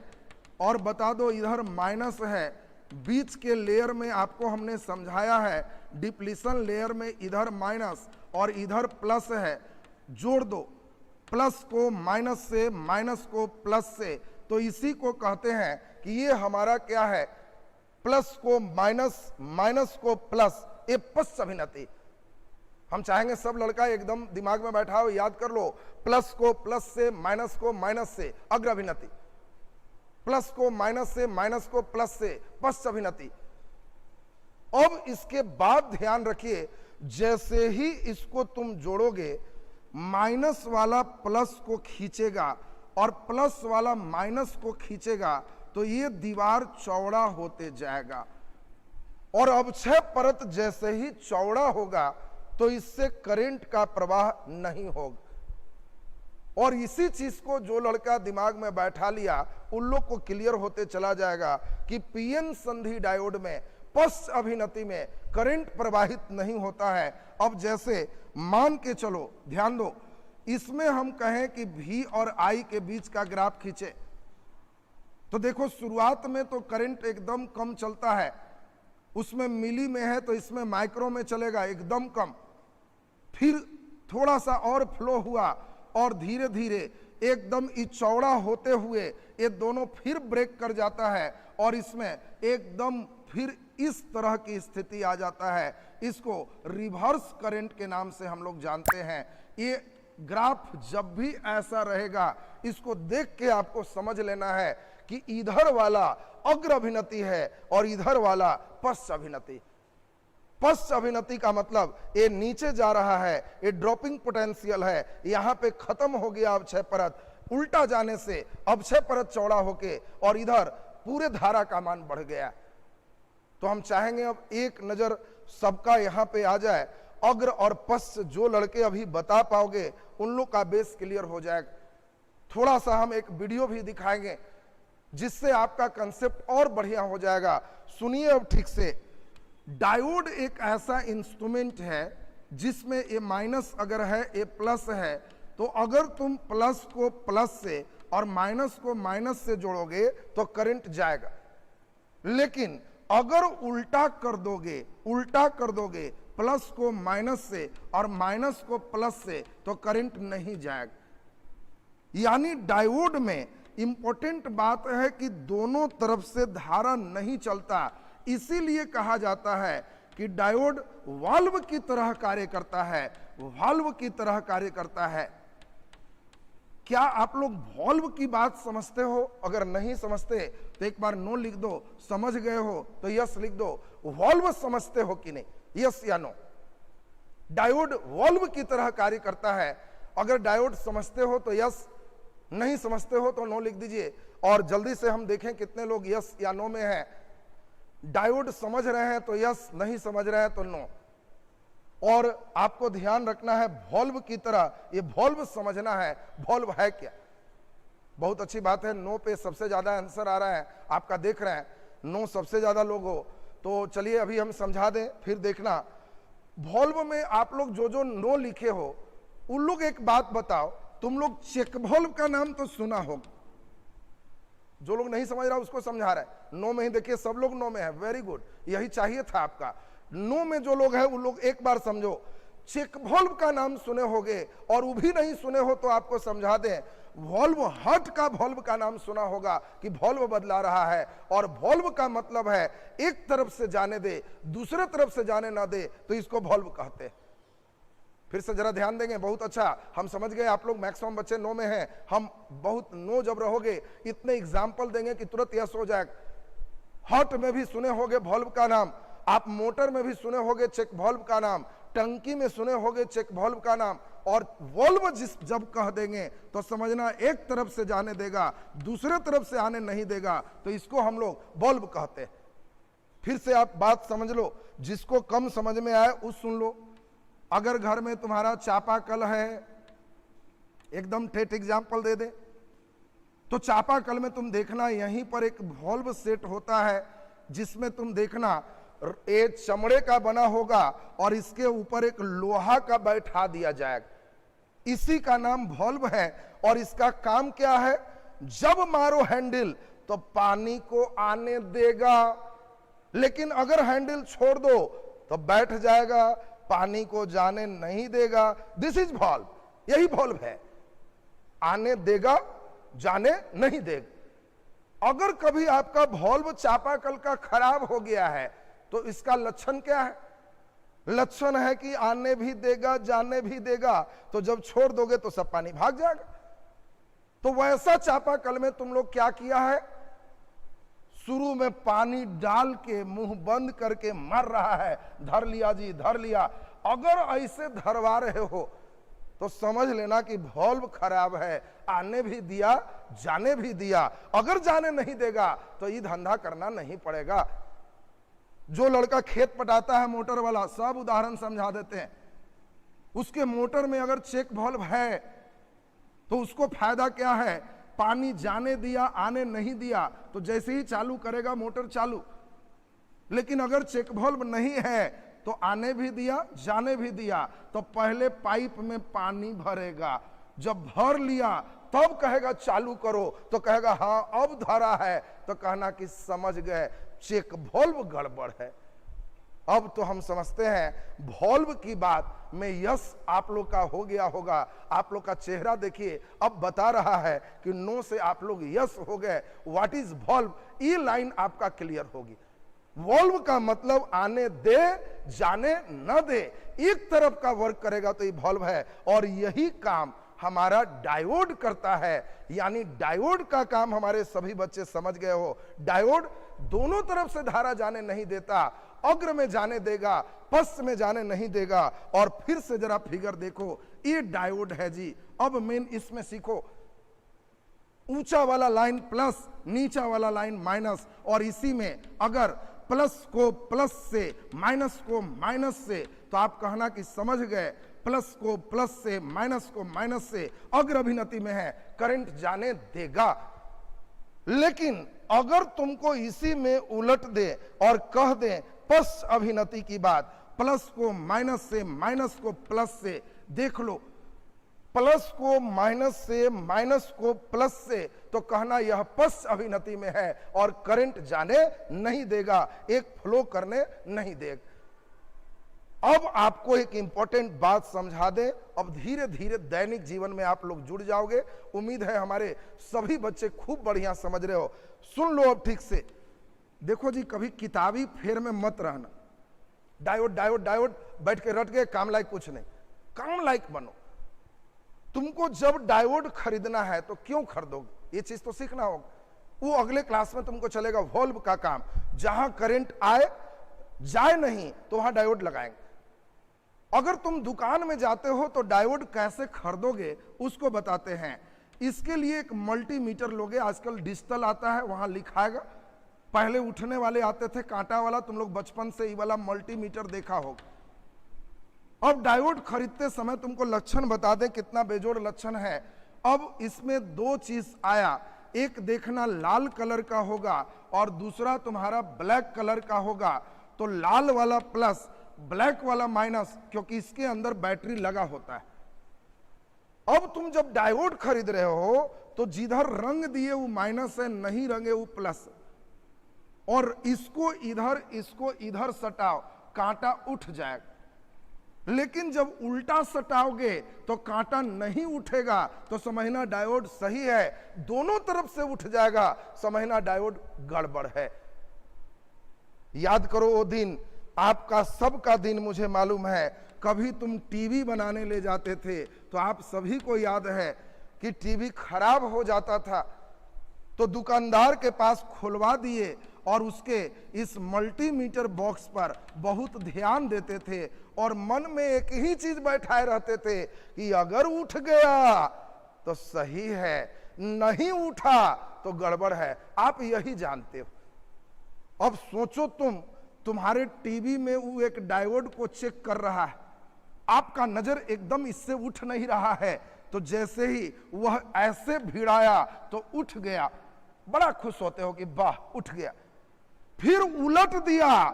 और बता दो इधर माइनस है, बीच के लेयर में आपको हमने समझाया है डिप्लीशन लेयर में इधर माइनस और इधर प्लस है, जोड़ दो प्लस को माइनस से, माइनस को प्लस से, तो इसी को कहते हैं कि ये हमारा क्या है, प्लस को माइनस, माइनस को प्लस, ये पश्च अभिनति। हम चाहेंगे सब लड़का एकदम दिमाग में बैठाओ, याद कर लो, प्लस को प्लस से, माइनस को माइनस से, अग्र अभिनति, प्लस को माइनस से, माइनस को प्लस से, पश्च अभिनति। अब इसके बाद ध्यान रखिए, जैसे ही इसको तुम जोड़ोगे माइनस वाला प्लस को खींचेगा और प्लस वाला माइनस को खींचेगा तो ये दीवार चौड़ा होते जाएगा, और अवक्षय परत जैसे ही चौड़ा होगा तो इससे करंट का प्रवाह नहीं होगा। और इसी चीज को जो लड़का दिमाग में बैठा लिया उन लोग को क्लियर होते चला जाएगा कि पीएन संधि डायोड में पश्च अभिनति में करंट प्रवाहित नहीं होता है। अब जैसे मान के चलो, ध्यान दो, इसमें हम कहें कि V और I के बीच का ग्राफ खींचे, तो देखो शुरुआत में तो करंट एकदम कम चलता है, उसमें मिली में है तो इसमें माइक्रो में चलेगा एकदम कम, फिर थोड़ा सा और फ्लो हुआ और धीरे धीरे एकदम चौड़ा होते हुए ये दोनों फिर ब्रेक कर जाता है और इसमें एकदम फिर इस तरह की स्थिति आ जाता है। इसको रिवर्स करंट के नाम से हम लोग जानते हैं। ये ग्राफ जब भी ऐसा रहेगा, इसको देख के आपको समझ लेना है कि इधर वाला अग्र अभिनति है और इधर वाला पश्च अभिनति। पश्च अभिनति का मतलब ये नीचे जा रहा है, ये ड्रॉपिंग पोटेंशियल है, यहाँ पे खत्म हो गया अवक्षय परत, उल्टा जाने से अवक्षय परत चौड़ा होके और इधर पूरे धारा का मान बढ़ गया। तो हम चाहेंगे अब एक नजर सबका यहाँ पे आ जाए, अग्र और पश्च जो लड़के अभी बता पाओगे उन लोग का बेस क्लियर हो जाएगा। थोड़ा सा हम एक वीडियो भी दिखाएंगे जिससे आपका कंसेप्ट और बढ़िया हो जाएगा। सुनिए अब ठीक से, डायोड एक ऐसा इंस्ट्रूमेंट है जिसमें ये माइनस अगर है, ये प्लस है, तो अगर तुम प्लस को प्लस से और माइनस को माइनस से जोड़ोगे तो करंट जाएगा। लेकिन अगर उल्टा कर दोगे प्लस को माइनस से और माइनस को प्लस से, तो करंट नहीं जाएगा। यानी डायोड में इंपॉर्टेंट बात है कि दोनों तरफ से धारा नहीं चलता, इसीलिए कहा जाता है कि डायोड वाल्व की तरह कार्य करता है, वाल्व की तरह कार्य करता है। क्या आप लोग वाल्व की बात समझते हो? अगर नहीं समझते तो एक बार नो लिख दो, समझ गए हो तो यस लिख दो। वाल्व समझते हो कि नहीं, यस या नो? डायोड वाल्व की तरह कार्य करता है। अगर डायोड समझते हो तो यस, नहीं समझते हो तो नो लिख दीजिए। और जल्दी से हम देखें कितने लोग यस या नो में हैं। डायोड समझ रहे हैं तो यस, नहीं समझ रहे हैं तो नो। और आपको ध्यान रखना है वॉल्व की तरह, ये वॉल्व समझना है, वॉल्व है क्या। बहुत अच्छी बात है, नो पे सबसे ज्यादा आंसर आ रहा है, आपका देख रहे हैं नो सबसे ज्यादा लोग हो। तो चलिए अभी हम समझा दें, फिर देखना। वॉल्व में आप लोग जो जो नो लिखे हो उन लोग एक बात बताओ, तुम लोग चेक वॉल्व का नाम तो सुना हो? जो लोग नहीं समझ रहा उसको समझा रहा है। नो में ही देखिए, सब लोग नो में है, वेरी गुड, यही चाहिए था आपका। नो में जो लोग हैं उन लोग एक बार समझो। चेक वॉल्व का नाम सुने होगे, और वो भी नहीं सुने हो तो आपको समझा दें, वॉल्व हट का वॉल्व का नाम सुना होगा कि वॉल्व बदला रहा है। और वॉल्व का मतलब है एक तरफ से जाने दे, दूसरे तरफ से जाने ना दे, तो इसको वॉल्व कहते हैं। फिर से जरा ध्यान देंगे, बहुत अच्छा हम समझ गए। आप लोग मैक्सिमम बच्चे नो में हैं, हम बहुत नो जब रहोगे इतने एग्जाम्पल देंगे कि तुरंत यस हो जाए। हॉट में भी सुने होगे वॉल्व का नाम, आप मोटर में भी सुने होगे चेक वॉल्व का नाम, टंकी में सुने होगे चेक वॉल्व का नाम। और वॉल्व जब कह देंगे तो समझना एक तरफ से जाने देगा, दूसरे तरफ से आने नहीं देगा, तो इसको हम लोग वॉल्व कहते हैं। फिर से आप बात समझ लो, जिसको कम समझ में आए उस सुन लो। अगर घर में तुम्हारा चापाकल है, एकदम ठेठ एग्जाम्पल दे दे, तो चापाकल में तुम देखना यहीं पर एक वॉल्व सेट होता है, जिसमें तुम देखना एक चमड़े का बना होगा और इसके ऊपर एक लोहा का बैठा दिया जाएगा। इसी का नाम वॉल्व है। और इसका काम क्या है? जब मारो हैंडल तो पानी को आने देगा, लेकिन अगर हैंडल छोड़ दो तो बैठ जाएगा, पानी को जाने नहीं देगा। दिस इज वॉल्व, यही वॉल्व है, आने देगा, जाने नहीं देगा। अगर कभी आपका वॉल्व चापाकल का खराब हो गया है तो इसका लक्षण क्या है? लक्षण है कि आने भी देगा, जाने भी देगा, तो जब छोड़ दोगे तो सब पानी भाग जाएगा। तो वैसा चापाकल में तुम लोग क्या किया है? शुरू में पानी डाल के मुंह बंद करके मर रहा है, धर लिया जी, धर लिया। अगर ऐसे धरवा रहे हो तो समझ लेना कि वॉल्व खराब है, आने भी दिया, जाने भी दिया। अगर जाने नहीं देगा तो ये धंधा करना नहीं पड़ेगा। जो लड़का खेत पटाता है मोटर वाला, सब उदाहरण समझा देते हैं। उसके मोटर में अगर चेक वॉल्व है तो उसको फायदा क्या है? पानी जाने दिया, आने नहीं दिया, तो जैसे ही चालू करेगा मोटर चालू। लेकिन अगर चेक वॉल्व नहीं है तो आने भी दिया, जाने भी दिया, तो पहले पाइप में पानी भरेगा, जब भर लिया तब कहेगा चालू करो, तो कहेगा हाँ अब धरा है, तो कहना कि समझ गए चेक वॉल्व गड़बड़ है। अब तो हम समझते हैं वॉल्व की बात में यस आप लोग का हो गया होगा। आप लोग का चेहरा देखिए अब बता रहा है कि नो से आप लोग यस हो गए। व्हाट इज वॉल्व, ये लाइन आपका क्लियर होगी। वॉल्व का मतलब आने दे, जाने न दे, एक तरफ का वर्क करेगा तो ये वॉल्व है। और यही काम हमारा डायोड करता है। यानी डायोड का काम हमारे सभी बच्चे समझ गए हो। डायोड दोनों तरफ से धारा जाने नहीं देता, अग्र में जाने देगा, पश्च में जाने नहीं देगा। और फिर से जरा फिगर देखो, ये डायोड है जी। अब मेन इसमें सीखो, ऊंचा वाला लाइन प्लस, नीचा वाला लाइन माइनस। और इसी में अगर प्लस को प्लस से, माइनस को माइनस से, तो आप कहना कि समझ गए। प्लस को प्लस से, माइनस को माइनस से, अग्र अभिनति में है, करंट जाने देगा। लेकिन अगर तुमको इसी में उलट दे और कह दे पश्च अभिनति की बात, प्लस को माइनस से, माइनस को प्लस से, देख लो प्लस को माइनस से, माइनस को प्लस से, तो कहना यह पश्च अभिनति में है और करंट जाने नहीं देगा, एक फ्लो करने नहीं देगा। अब आपको एक इंपॉर्टेंट बात समझा दे। अब धीरे धीरे दैनिक जीवन में आप लोग जुड़ जाओगे। उम्मीद है हमारे सभी बच्चे खूब बढ़िया समझ रहे हो। सुन लो अब ठीक से। देखो जी, कभी किताबी फेर में मत रहना। डायोड डायोड डायोड बैठ के रट गए, काम लायक कुछ नहीं। काम लायक बनो। तुमको जब डायोड खरीदना है तो क्यों खरीदोगे, ये चीज तो सीखना होगा। वो अगले क्लास में तुमको चलेगा वॉल्व का काम, जहां करंट आए जाए नहीं तो वहां डायोड लगाएंगे। अगर तुम दुकान में जाते हो तो डायोड कैसे खरीदोगे उसको बताते हैं। इसके लिए एक मल्टीमीटर लोगे, आजकल डिजिटल आता है, वहां लिखाएगा। पहले उठने वाले आते थे कांटा वाला, तुम लोग बचपन से ये वाला मल्टीमीटर देखा होगा। अब डायोड खरीदते समय तुमको लक्षण बता दें, कितना बेजोड़ लक्षण है। अब इसमें दो चीज आया, एक देखना लाल कलर का होगा और दूसरा तुम्हारा ब्लैक कलर का होगा। तो लाल वाला प्लस, ब्लैक वाला माइनस, क्योंकि इसके अंदर बैटरी लगा होता है। अब तुम जब डायोड खरीद रहे हो तो जिधर रंग दिए वो माइनस है, नहीं रंगे वो प्लस। और इसको इधर सटाओ, कांटा उठ जाएगा। लेकिन जब उल्टा सटाओगे तो कांटा नहीं उठेगा, तो समझना डायोड सही है। दोनों तरफ से उठ जाएगा, समझना डायोड गड़बड़ है। याद करो वो दिन, आपका सबका दिन मुझे मालूम है। कभी तुम टीवी बनाने ले जाते थे तो आप सभी को याद है कि टीवी खराब हो जाता था तो दुकानदार के पास खुलवा दिए और उसके इस मल्टीमीटर बॉक्स पर बहुत ध्यान देते थे और मन में एक ही चीज बैठाए रहते थे कि अगर उठ गया तो सही है, नहीं उठा तो गड़बड़ है। आप यही जानते हो। अब सोचो तुम्हारे टीवी में वो एक डायोड को चेक कर रहा है, आपका नजर एकदम इससे उठ नहीं रहा है, तो जैसे ही वह ऐसे भिड़ाया तो उठ गया, बड़ा खुश होते हो कि वाह उठ गया। फिर उलट दिया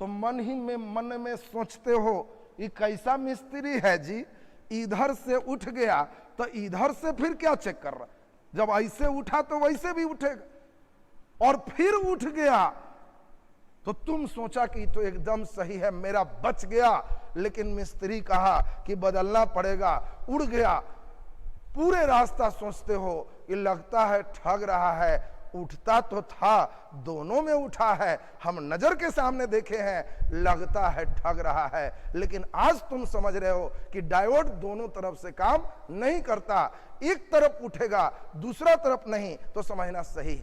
तो मन में सोचते हो ये कैसा मिस्त्री है जी, इधर से उठ गया तो इधर से फिर क्या चेक कर रहा, जब ऐसे उठा तो वैसे भी उठेगा। और फिर उठ गया तो तुम सोचा कि तो एकदम सही है, मेरा बच गया। लेकिन मिस्त्री कहा कि बदलना पड़ेगा, उड़ गया। पूरे रास्ता सोचते हो कि लगता है ठग रहा है, उठता तो था, दोनों में उठा है, हम नजर के सामने देखे हैं, लगता है ठग रहा है। लेकिन आज तुम समझ रहे हो कि डायोड दोनों तरफ से काम नहीं करता, एक तरफ उठेगा दूसरा तरफ नहीं, तो समझना सही।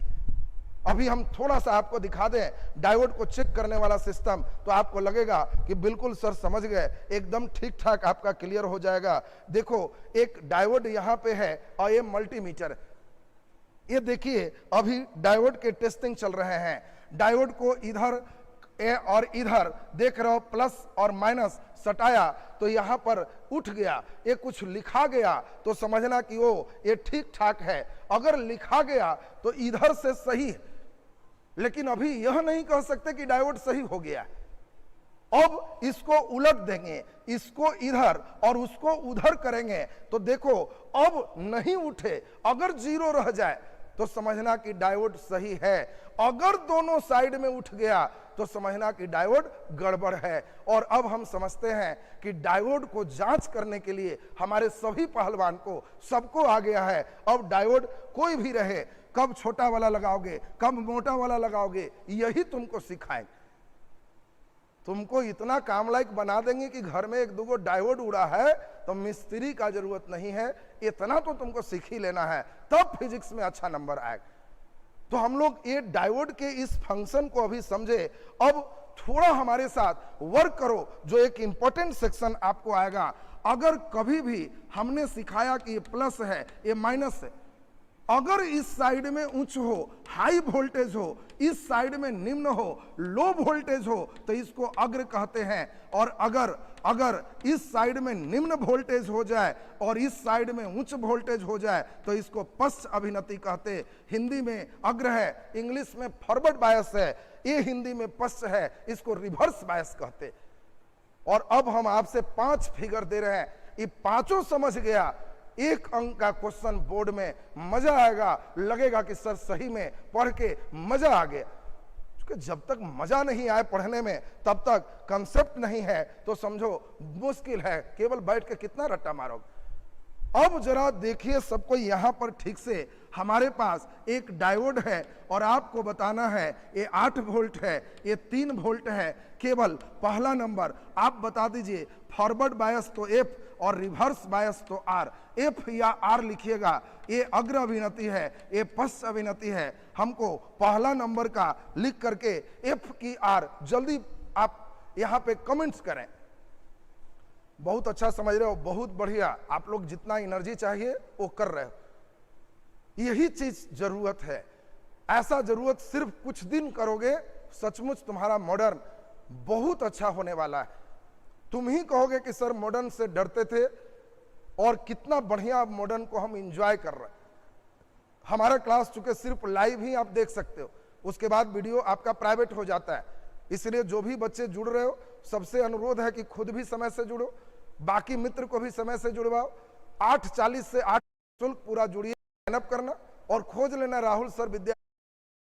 अभी हम थोड़ा सा आपको दिखा दें डायोड को चेक करने वाला सिस्टम, तो आपको लगेगा कि बिल्कुल सर समझ गए, एकदम ठीक ठाक आपका क्लियर हो जाएगा। देखो एक डायोड यहां पे है और ये मल्टीमीटर, ये देखिए अभी डायोड के टेस्टिंग चल रहे हैं। डायोड को इधर और इधर देख रहे हो, प्लस और माइनस सटाया तो यहां पर उठ गया। ये कुछ लिखा गया तो समझना कि वो ये ठीक ठाक है। अगर लिखा गया तो इधर से सही है, लेकिन अभी यह नहीं कह सकते कि डायोड सही हो गया। अब इसको उलट देंगे, इसको इधर और उसको उधर करेंगे तो देखो अब नहीं उठे। अगर जीरो रह जाए तो समझना कि डायोड सही है, अगर दोनों साइड में उठ गया तो समझना कि डायोड गड़बड़ है। और अब हम समझते हैं कि डायोड को जांच करने के लिए हमारे सभी पहलवान को सबको आ गया है। अब डायोड कोई भी रहे, कब छोटा वाला लगाओगे कब मोटा वाला लगाओगे, यही तुमको सिखाएंगे। तुमको इतना काम लायक बना देंगे कि घर में एक दो डायोड उड़ा है तो मिस्त्री का जरूरत नहीं है, इतना तो तुमको सीख ही लेना है, तब फिजिक्स में अच्छा नंबर आएगा। तो हम लोग ये डायोड के इस फंक्शन को अभी समझे। अब थोड़ा हमारे साथ वर्क करो, जो एक इंपॉर्टेंट सेक्शन आपको आएगा। अगर कभी भी हमने सिखाया कि ये प्लस है ये माइनस है, अगर इस साइड में उच्च हो हाई वोल्टेज हो, इस साइड में निम्न हो लो वोल्टेज हो, तो इसको अग्र कहते हैं। और अगर इस साइड में निम्न वोल्टेज हो जाए और इस साइड में उच्च वोल्टेज हो जाए तो इसको पश्च अभिनति कहते। हिंदी में अग्र है, इंग्लिश में फॉरवर्ड बायस है, ये हिंदी में पश्च है, इसको रिवर्स बायस कहते। और अब हम आपसे 5 फिगर दे रहे हैं, ये पांचों समझ गया, एक अंक का क्वेश्चन बोर्ड में मजा आएगा, लगेगा कि सर सही में पढ़ के मजा आ गया। क्योंकि जब तक मजा नहीं आए पढ़ने में तब तक कंसेप्ट नहीं है तो समझो मुश्किल है, केवल बैठ के कितना रट्टा मारोगे। अब जरा देखिए सबको यहां पर ठीक से, हमारे पास एक डायोड है और आपको बताना है ये 8 वोल्ट है, ये 3 वोल्ट है। केवल पहला नंबर आप बता दीजिए, फॉरवर्ड बायस तो एफ और रिवर्स बायस तो आर। एफ या आर लिखिएगा, ये अग्र अभिनति है, ये पश्च अभिनति है। हमको पहला नंबर का लिख करके एफ की आर जल्दी आप यहां पे कमेंट्स करें। बहुत अच्छा समझ रहे हो, बहुत बढ़िया। आप लोग जितना एनर्जी चाहिए वो कर रहे हो, यही चीज जरूरत है। ऐसा जरूरत सिर्फ कुछ दिन करोगे, सचमुच तुम्हारा मॉडर्न बहुत अच्छा होने वाला है। तुम ही कहोगे कि सर मॉडर्न से डरते थे और कितना बढ़िया मॉडर्न को हम एंजॉय कर रहे हैं। हमारा क्लास चूंकि सिर्फ लाइव ही आप देख सकते हो, उसके बाद वीडियो आपका प्राइवेट हो जाता है। इसलिए जो भी बच्चे जुड़ रहे हो, सबसे अनुरोध है कि खुद भी समय से जुड़ो, बाकी मित्र को भी समय से जुड़वाओ। 8:40 से 8 शुल्क पूरा जुड़िए, साइनअप करना और खोज लेना राहुल सर विद्या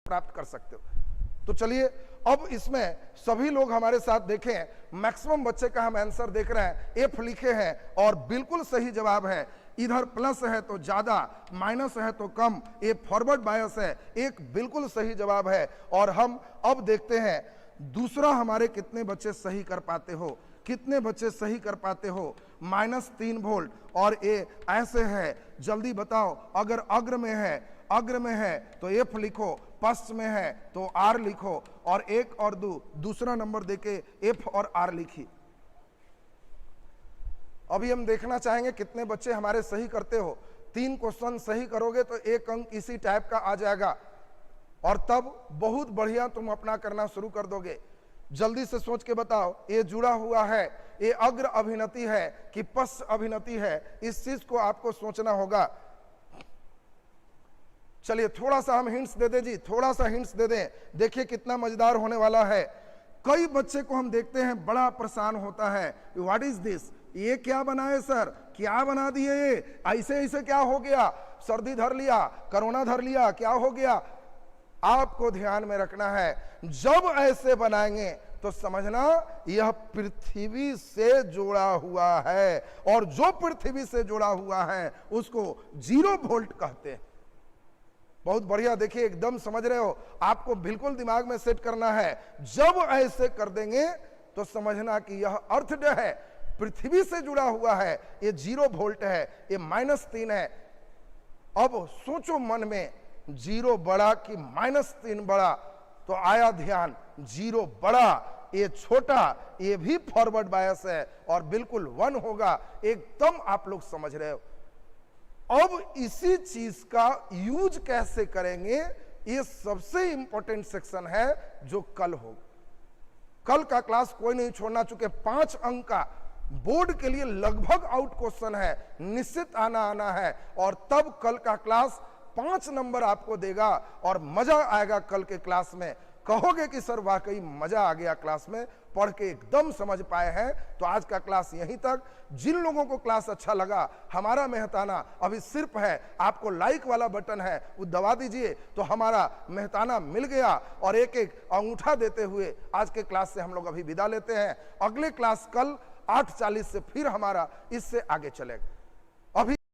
प्राप्त कर सकते हो। तो चलिए अब इसमें सभी लोग हमारे साथ देखें, मैक्सिमम बच्चे का हम आंसर देख रहे हैं, एफ लिखे हैं और बिल्कुल सही जवाब है। इधर प्लस है तो ज्यादा, माइनस है तो कम, ये फॉरवर्ड बायस है, एक बिल्कुल सही जवाब है। और हम अब देखते हैं दूसरा हमारे कितने बच्चे सही कर पाते हो, कितने बच्चे सही कर पाते हो। -3 वोल्ट और ये ऐसे है, जल्दी बताओ। अगर अग्र में है तो एफ लिखो, पश्च में है तो आर लिखो, और 1 और 2 दूसरा नंबर देके एफ और आर लिखी। अभी हम देखना चाहेंगे कितने बच्चे हमारे सही करते हो। 3 क्वेश्चन सही करोगे तो 1 अंक इसी टाइप का आ जाएगा और तब बहुत बढ़िया तुम अपना करना शुरू कर दोगे। जल्दी से सोच के बताओ, ये जुड़ा हुआ है, ये अग्र अभिनति है कि पश्च अभिनति है, इस चीज को आपको सोचना होगा। चलिए थोड़ा सा हम हिंट्स दे दें जी, थोड़ा सा हिंट्स दे दें, देखिए कितना मजेदार होने वाला है। कई बच्चे को हम देखते हैं बड़ा परेशान होता है, व्हाट इज दिस, ये क्या बनाए सर, क्या बना दिए, ये ऐसे ऐसे क्या हो गया, सर्दी धर लिया, कोरोना धर लिया, क्या हो गया। आपको ध्यान में रखना है, जब ऐसे बनाएंगे तो समझना यह पृथ्वी से जुड़ा हुआ है, और जो पृथ्वी से जुड़ा हुआ है उसको 0 वोल्ट कहते हैं। बहुत बढ़िया, देखिए एकदम समझ रहे हो, आपको बिल्कुल दिमाग में सेट करना है। जब ऐसे कर देंगे तो समझना कि यह अर्थ है, पृथ्वी से जुड़ा हुआ है, ये 0 वोल्ट है, ये -3 है। अब सोचो मन में, 0 बड़ा कि -3 बड़ा, तो आया ध्यान, 0 बड़ा, ये छोटा, ये भी फॉरवर्ड बायस है और बिल्कुल 1 होगा। एकदम आप लोग समझ रहे हो। अब इसी चीज का यूज कैसे करेंगे, ये सबसे इंपॉर्टेंट सेक्शन है जो कल होगा। कल का क्लास कोई नहीं छोड़ना, चूंकि 5 अंक का बोर्ड के लिए लगभग आउट क्वेश्चन है, निश्चित आना है, और तब कल का क्लास 5 नंबर आपको देगा और मजा आएगा कल के क्लास में। कहोगे कि सर वाकई मजा आ गया, क्लास में पढ़ के एकदम समझ पाए हैं। तो आज का क्लास यहीं तक। जिन लोगों को क्लास अच्छा लगा, हमारा मेहताना अभी सिर्फ है, आपको लाइक वाला बटन है वो दबा दीजिए तो हमारा मेहताना मिल गया, और एक एक अंगूठा देते हुए आज के क्लास से हम लोग अभी विदा लेते हैं। अगले क्लास कल 8:40 से फिर हमारा इससे आगे चलेगा।